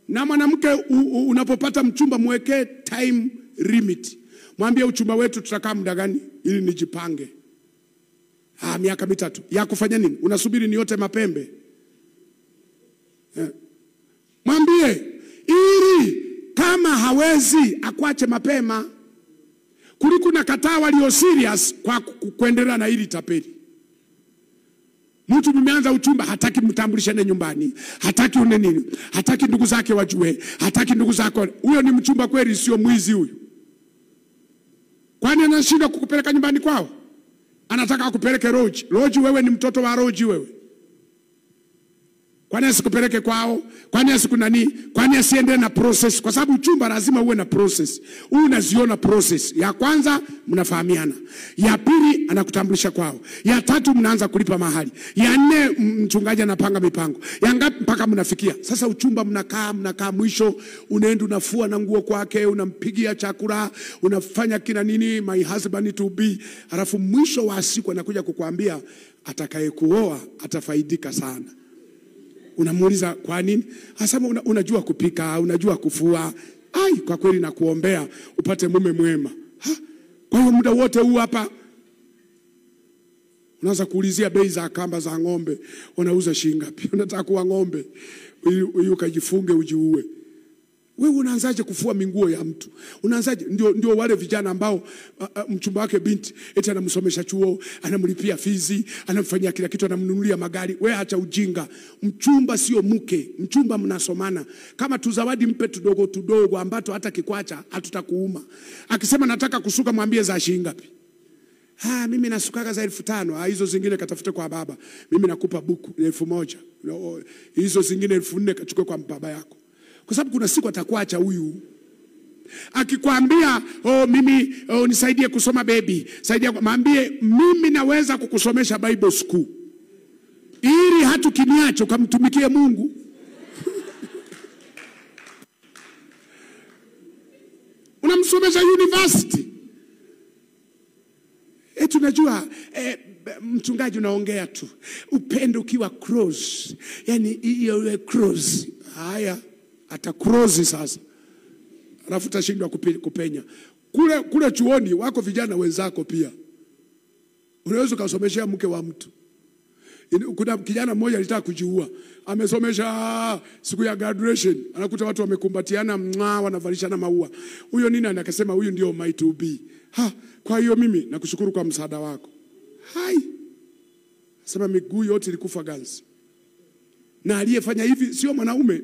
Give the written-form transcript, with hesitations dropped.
Na mwanamke unapopata mchumba mweke time limit. Mwambie uchumba wetu tutakaa muda gani ili nijipange. Miaka 3. Ya kufanya nini? Unasubiri niote mapembe? Mwambie ili kama hawezi akuache mapema. Kuliko na kataa walio serious kwa kuendelea na hili tapeli. Mtu mmeanza uchumba hataki mtambulishane nyumbani, hataki une nini, hataki ndugu zake wajue, hataki ndugu zako. Huyo ni mchumba kweli, sio mwizi huyo. Kwani anashinda kukupeleka nyumbani kwao? Anataka akupeleke Roji. Roji wewe ni mtoto wa Roji wewe. Kwani asikupeleke kwao? Kwani asikunani? Kwani asiende na process? Kwa sababu uchumba lazima uwe na process. Unaziona process. Ya kwanza mnafahamiana. Ya pili anakutambulisha kwao. Ya tatu mnaanza kulipa mahali. Ya 4 mchungaji anapanga mipango. Ya ngapi mpaka mnafikia? Sasa uchumba mnakaa mwisho unaenda unafua na nguo kwake, unampigia chakula, unafanya kina nini, my husband to be. Alafu mwisho wa siku anakuja kukuambia atakayekuoa atafaidika sana. Unamuuliza kwa nini? Asema unajua kupika, unajua kufua. Kwa kweli nakuombea upate mume mwema. Kwa hiyo muda wote huu hapa unaanza kuulizia bei za kamba za ng'ombe, unauza shilingi ngapi? Unataka kuwa ng'ombe ili ukajifunge ujiue. Wewe unaanzaje kufua minguo ya mtu? Unaanzaje? Ndio wale vijana ambao mchumba wake binti eti anamsomesha chuo, anamlipia fizi, anamfanyia kila kitu, anamnunulia magari. Wewe acha ujinga. Mchumba sio mke. Mchumba mnasomana. Kama tuzawadi mpe tudogo ambato hata kikwacha hatutakuuma. Akisema nataka kusuka mwambie za shilingi ngapi? Mimi nasukaga za 1500. Hizo zingine katafute kwa baba. Mimi nakupa buku 1000. Hizo zingine 4000 kachukue kwa baba yako. Kwa sababu kuna siku atakuacha huyu. Akikwambia mimi nisaidie kusoma baby, saidia, mwambie mimi naweza kukusomesha Bible school. Ili hata kiniacho kamtumikie Mungu. Unamsomesha university. Tunajua mchungaji unaongea tu. Upendo ukiwa cross. Yaani hiyo cross. Haya atakrozi sasa. Alafu utashindwa kupenya. Kule chuoni wako vijana wenzako pia. Unaweza kusomeshia mke wa mtu. Kuna kijana mmoja alitaka kujiua. Amesomesha siku ya graduation. Anakuta watu wamekumbatiana, wanavalishana maua. Huyo nini anakasema huyu ndio my to be. Kwa hiyo mimi nakushukuru kwa msaada wako. Sema miguu yote ilikufa ganzi. Na aliyefanya hivi sio mwanaume.